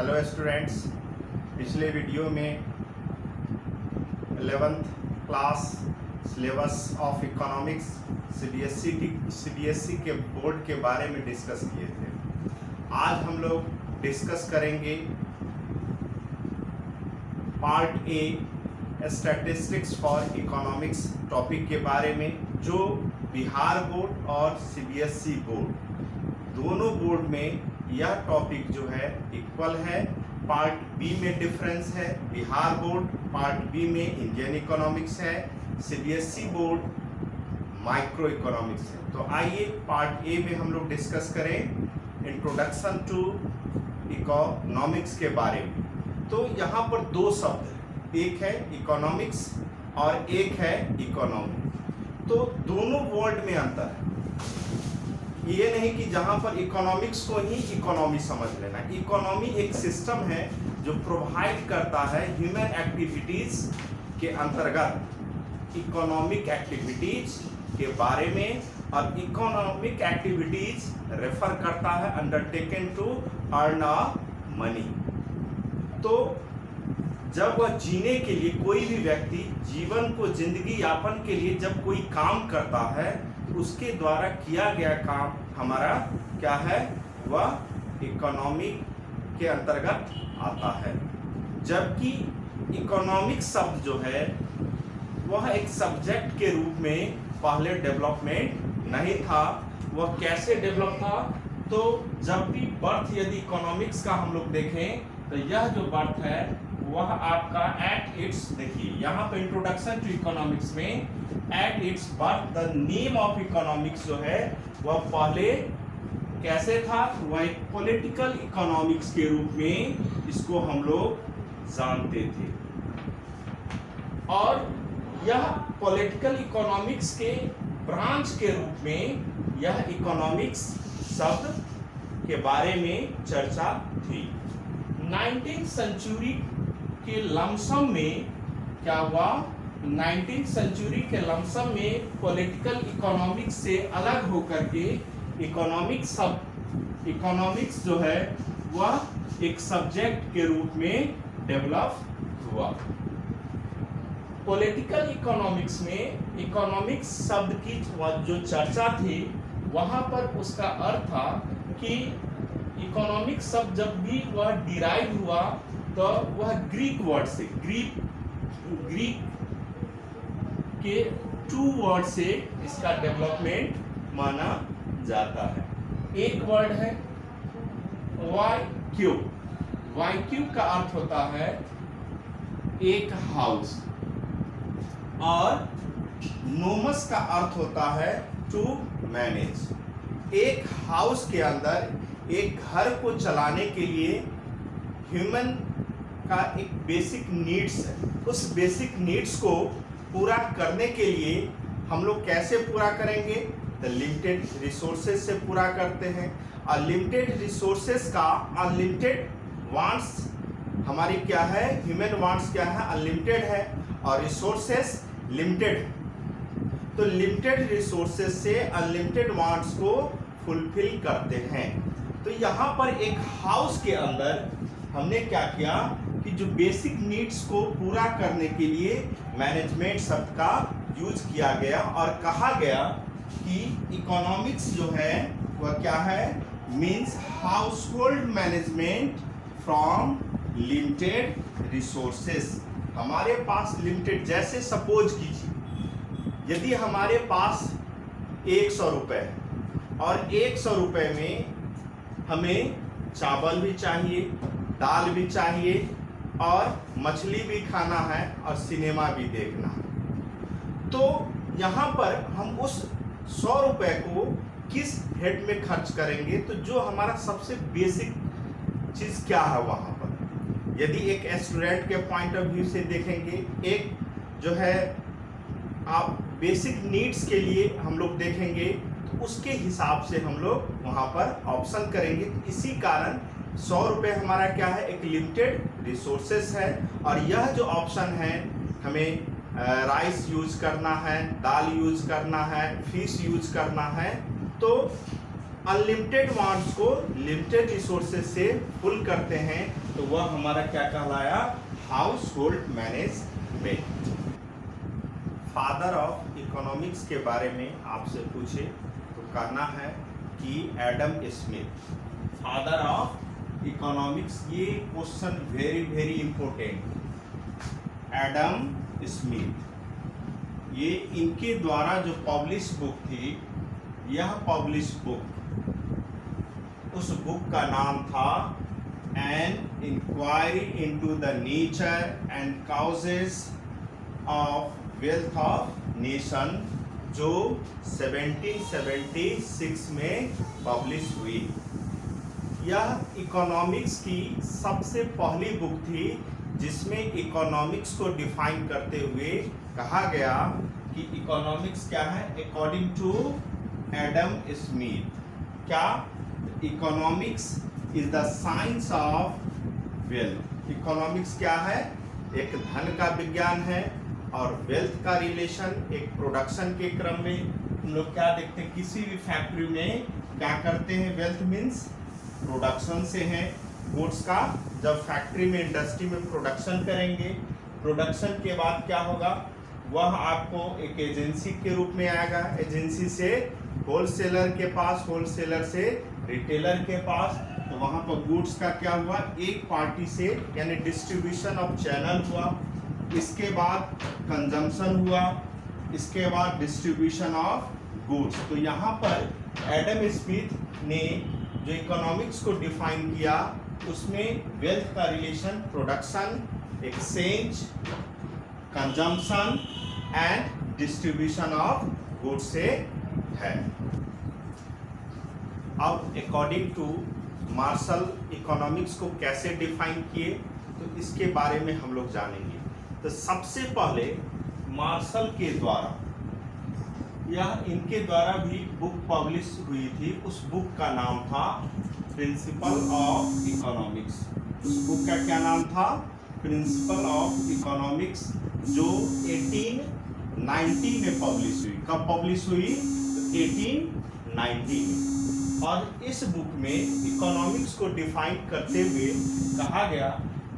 Hello students, पिछले video में 11th class syllabus of economics CBSE के बोर्ड के बारे में डिस्कस किए थे। आज हम लोग डिस्कस करेंगे part A statistics for economics topic के बारे में, जो बिहार बोर्ड और सीबीएसई बोर्ड दोनों बोर्ड में यह टॉपिक जो है इक्वल है। पार्ट बी में डिफरेंस है, बिहार बोर्ड पार्ट बी में इंडियन इकोनॉमिक्स है, सीबीएसई बोर्ड माइक्रो इकोनॉमिक्स है। तो आइए पार्ट ए में हम लोग डिस्कस करें इंट्रोडक्शन टू इकोनॉमिक्स के बारे में। तो यहाँ पर दो शब्द है, एक है इकोनॉमिक्स और एक है इकोनॉमी। तो दोनों वर्ड में अंतर है। ये नहीं कि जहां पर इकोनॉमिक्स को ही इकोनॉमी समझ लेना। इकोनॉमी एक सिस्टम है जो प्रोवाइड करता है ह्यूमन एक्टिविटीज के अंतर्गत इकोनॉमिक एक्टिविटीज के बारे में, और इकोनॉमिक एक्टिविटीज रेफर करता है undertaken to earn a money. तो जब वह जीने के लिए, कोई भी व्यक्ति जीवन को जिंदगी यापन के लिए जब कोई काम करता है, उसके द्वारा किया गया काम हमारा क्या है, वह इकोनॉमी के अंतर्गत आता है। जबकि इकोनॉमिक शब्द जो है वह एक सब्जेक्ट के रूप में पहले डेवलपमेंट नहीं था। वह कैसे डेवलप था? तो जब भी बर्थ, यदि इकोनॉमिक्स का हम लोग देखें तो यह जो बर्थ है वह आपका एट इट्स, देखिए यहाँ पे इंट्रोडक्शन टू इकोनॉमिक्स में at its birth the name of economics जो है वह पहले कैसे था, वह एक पॉलिटिकल इकोनॉमिक्स के रूप में इसको हम लोग जानते थे। और यह पॉलिटिकल इकोनॉमिक्स के ब्रांच के रूप में यह इकोनॉमिक्स शब्द के बारे में चर्चा थी। 19th सेंचुरी के लमसम में क्या हुआ, 19th सेंचुरी के लमसम में पॉलिटिकल इकोनॉमिक्स से अलग होकर के इकोनॉमिक्स जो है वह एक सब्जेक्ट के रूप में डेवलप हुआ। पॉलिटिकल इकोनॉमिक्स में इकोनॉमिक्स शब्द की जो चर्चा थी वहां पर उसका अर्थ था कि इकोनॉमिक शब्द जब भी वह डिराइव हुआ तो वह ग्रीक वर्ड से, ग्रीक के 2 वर्ड से इसका डेवलपमेंट माना जाता है। एक वर्ड है वाइक्यूब। वाइक्यूब का अर्थ होता है एक हाउस, और नोमस का अर्थ होता है टू मैनेज। एक हाउस के अंदर, एक घर को चलाने के लिए ह्यूमन का एक बेसिक नीड्स है। उस बेसिक नीड्स को पूरा करने के लिए हम लोग कैसे पूरा करेंगे? द लिमिटेड रिसोर्सेज से पूरा करते हैं। और लिमिटेड रिसोर्सेज का अनलिमिटेड वांट्स, हमारी क्या है, ह्यूमन वांट्स क्या है, अनलिमिटेड है, और रिसोर्सेज लिमिटेड है। तो लिमिटेड रिसोर्सेज से अनलिमिटेड वांट्स को फुलफिल करते हैं। तो यहाँ पर एक हाउस के अंदर हमने क्या किया कि जो बेसिक नीड्स को पूरा करने के लिए मैनेजमेंट शब्द का यूज किया गया, और कहा गया कि इकोनॉमिक्स जो है वह क्या है, means household management from limited resources. हमारे पास लिमिटेड, जैसे सपोज कीजिए यदि हमारे पास 100 रुपये है और 100 रुपये में हमें चावल भी चाहिए, दाल भी चाहिए, और मछली भी खाना है, और सिनेमा भी देखना है। तो यहाँ पर हम उस 100 रुपये को किस हेड में खर्च करेंगे? तो जो हमारा सबसे बेसिक चीज़ क्या है वहाँ पर, यदि एक स्टूडेंट के पॉइंट ऑफ व्यू से देखेंगे, एक जो है आप बेसिक नीड्स के लिए हम लोग देखेंगे, तो उसके हिसाब से हम लोग वहाँ पर ऑप्शन करेंगे। तो इसी कारण 100 रुपये हमारा क्या है, एक लिमिटेड रिसोर्सेस है। और यह जो ऑप्शन है, हमें राइस यूज करना है, दाल यूज करना है, फिश यूज करना है, तो अनलिमिटेड वांट्स को लिमिटेड रिसोर्सेज से फुल करते हैं, तो वह हमारा क्या कहलाया, household management. Father of economics के बारे में आपसे पूछे तो कहना है कि Adam Smith, father of economics. ये question very very important. Adam Smith, ये इनके द्वारा जो पब्लिश बुक थी, यह पब्लिश बुक, उस बुक का नाम था an inquiry into the nature and causes of wealth of nation, जो 1776 में पब्लिश हुई। यह इकोनॉमिक्स की सबसे पहली बुक थी जिसमें इकोनॉमिक्स को डिफाइन करते हुए कहा गया कि इकोनॉमिक्स क्या है, अकॉर्डिंग टू एडम स्मिथ। क्या? Economics is the science of wealth. Economics क्या है? एक धन का विज्ञान है, और वेल्थ का रिलेशन एक प्रोडक्शन के क्रम में हम लोग क्या देखते हैं, किसी भी फैक्ट्री में क्या करते हैं, वेल्थ मीन्स प्रोडक्शन से है गुड्स का। जब फैक्ट्री में, इंडस्ट्री में प्रोडक्शन करेंगे, प्रोडक्शन के बाद क्या होगा, वह आपको एक एजेंसी के रूप में आएगा। एजेंसी से होलसेलर के पास, होलसेलर से रिटेलर के पास, तो वहाँ पर गुड्स का क्या हुआ, एक पार्टी से, यानी डिस्ट्रीब्यूशन ऑफ चैनल हुआ। इसके बाद कंजम्पशन हुआ, इसके बाद डिस्ट्रीब्यूशन ऑफ गुड्स। तो यहाँ पर एडम स्मिथ ने जो इकोनॉमिक्स को डिफाइन किया, उसमें वेल्थ का relation production, exchange, consumption and distribution of goods से है। अब अकॉर्डिंग टू मार्शल इकोनॉमिक्स को कैसे डिफाइन किए, तो इसके बारे में हम लोग जानेंगे। तो सबसे पहले मार्शल के द्वारा, यह इनके द्वारा भी बुक पब्लिश हुई थी, उस बुक का नाम था प्रिंसिपल ऑफ इकोनॉमिक्स। उस बुक का क्या नाम था, प्रिंसिपल ऑफ इकोनॉमिक्स, जो 1890 में पब्लिश हुई। कब पब्लिश हुई? तो 1890 में। और इस बुक में इकोनॉमिक्स को डिफाइन करते हुए कहा गया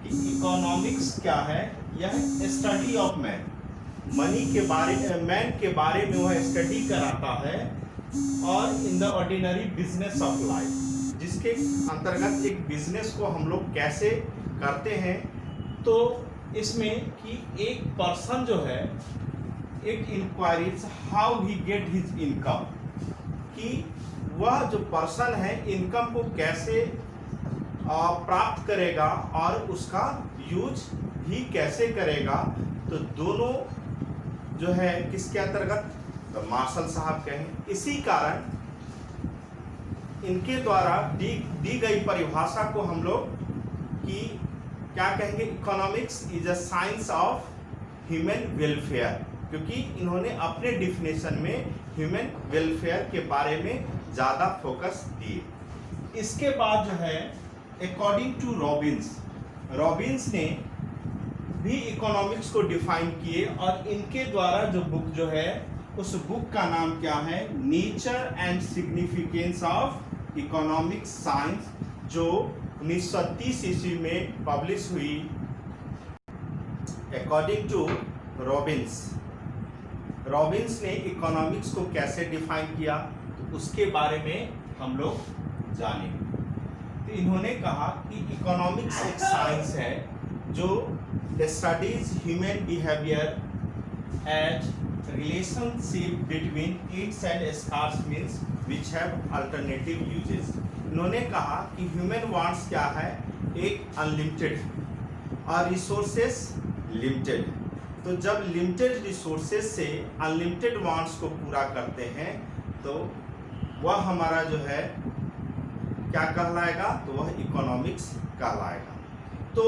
कि इकोनॉमिक्स क्या है, यह स्टडी ऑफ मैन, मनी के बारे, मैन के बारे में वह स्टडी कराता है, और in the ordinary business of life, जिसके अंतर्गत एक बिजनेस को हम लोग कैसे करते हैं। तो इसमें कि एक पर्सन जो है, एक inquiries how he get his income, कि वह जो पर्सन है इनकम को कैसे प्राप्त करेगा और उसका यूज भी कैसे करेगा। तो दोनों जो है किसके अंतर्गत, तो मार्शल साहब कहें। इसी कारण इनके द्वारा दी गई परिभाषा को हम लोग कि क्या कहेंगे, economics is a science of human welfare, क्योंकि इन्होंने अपने डिफिनेशन में ह्यूमन वेलफेयर के बारे में ज़्यादा फोकस दिए। इसके बाद जो है अकॉर्डिंग टू रॉबिन्स ने भी इकोनॉमिक्स को डिफाइन किए, और इनके द्वारा जो बुक जो है, उस बुक का नाम क्या है, nature and significance of economic science, जो 1930 ईस्वी में पब्लिश हुई। अकॉर्डिंग टू रॉबिन्स ने इकोनॉमिक्स को कैसे डिफाइन किया, तो उसके बारे में हम लोग जानेंगे। तो इन्होंने कहा कि इकोनॉमिक्स एक साइंस है जो studies human behaviour as relationship between its end scarce means which have alternative uses. इन्होंने कहा कि ह्यूमन वांट्स क्या है, एक अनलिमिटेड और रिसोर्सेस लिमिटेड। तो जब लिमिटेड रिसोर्सेज से अनलिमिटेड वांट्स को पूरा करते हैं, तो वह हमारा जो है क्या कहलाएगा, तो वह इकोनॉमिक्स कहलाएगा। तो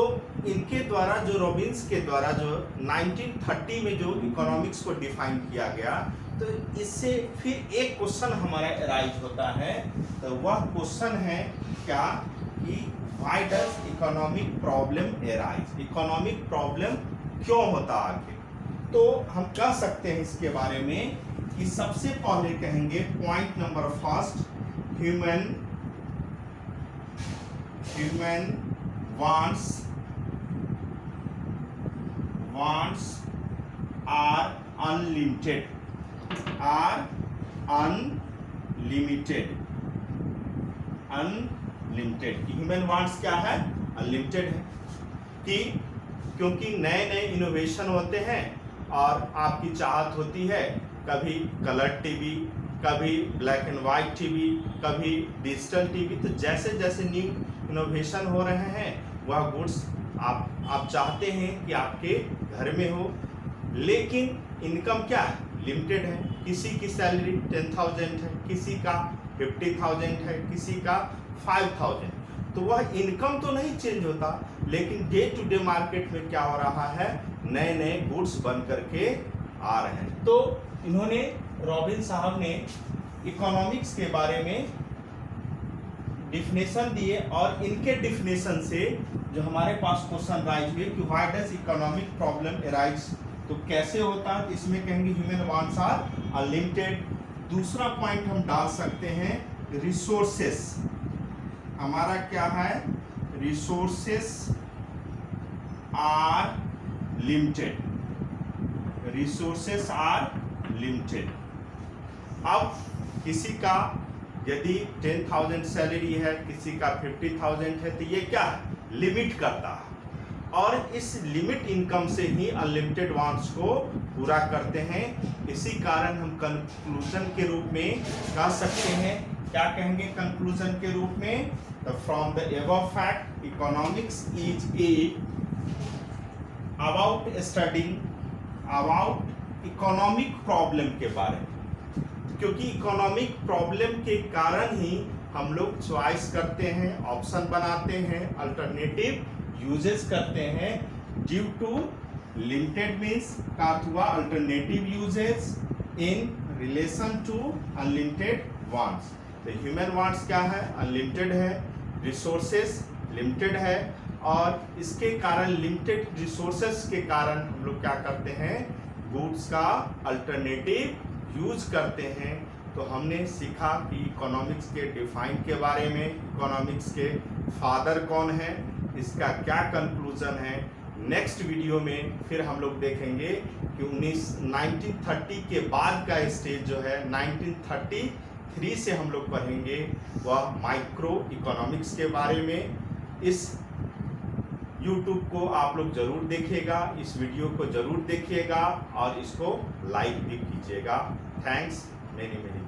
इनके द्वारा जो रॉबिन्स के द्वारा जो 1930 में जो इकोनॉमिक्स को डिफाइन किया गया, तो इससे फिर एक क्वेश्चन हमारा अराइज होता है। तो वह क्वेश्चन है क्या कि why does economic problem arise, economic problem क्यों होता आगे। तो हम कह सकते हैं इसके बारे में कि सबसे पहले कहेंगे point number first, human wants are unlimited human wants क्या है, अनलिमिटेड है। कि क्योंकि नए नए इनोवेशन होते हैं और आपकी चाहत होती है कभी कलर टीवी, कभी ब्लैक एंड वाइट टीवी, कभी डिजिटल टीवी। तो जैसे जैसे न्यू इनोवेशन हो रहे हैं वह गुड्स आप चाहते हैं कि आपके घर में हो, लेकिन इनकम क्या है, लिमिटेड है। किसी की सैलरी 10,000 है, किसी का 50,000 है, किसी का 5,000। तो वह इनकम तो नहीं चेंज होता, लेकिन डे टू डे मार्केट में क्या हो रहा है, नए नए गुड्स बन करके आ रहे हैं। तो इन्होंने, रॉबिन साहब ने इकोनॉमिक्स के बारे में डिफिनेशन दिए और इनके डिफिनेशन से जो हमारे पास क्वेश्चन राइज हुए कि why does economic problem arise, तो कैसे होता है, इसमें कहेंगे ह्यूमन वांट्स आर अनलिमिटेड। दूसरा पॉइंट हम डाल सकते हैं रिसोर्सेस, हमारा क्या है, resources are limited, resources are limited. अब किसी का यदि 10,000 सैलरी है, किसी का 50,000 है, तो ये क्या है, लिमिट करता है और इस लिमिट इनकम से ही अनलिमिटेड वांट्स को पूरा करते हैं। इसी कारण हम कंक्लूजन के रूप में कह सकते हैं, क्या कहेंगे कंक्लूजन के रूप में, from the above fact economics is a about studying about economic problem के बारे में, क्योंकि इकोनॉमिक प्रॉब्लम के कारण ही हम लोग चॉइस करते हैं, ऑप्शन बनाते हैं, अल्टरनेटिव यूजेस करते हैं। ड्यू टू लिमिटेड मीन्स का हुआ alternative uses in relation to unlimited wants. तो ह्यूमन वांट्स क्या है, अनलिमिटेड है, रिसोर्सेस लिमिटेड है और इसके कारण, लिमिटेड रिसोर्सेस के कारण हम लोग क्या करते हैं, गुड्स का अल्टरनेटिव यूज करते हैं। तो हमने सीखा कि इकोनॉमिक्स के डिफाइन के बारे में, इकोनॉमिक्स के फादर कौन है, इसका क्या कंक्लूजन है। नेक्स्ट वीडियो में फिर हम लोग देखेंगे कि 1930 के बाद का स्टेज जो है 1933 से हम लोग पढ़ेंगे वह माइक्रो इकोनॉमिक्स के बारे में। इस YouTube को आप लोग जरूर देखिएगा, इस वीडियो को जरूर देखिएगा और इसको लाइक भी कीजिएगा। Thanks many many.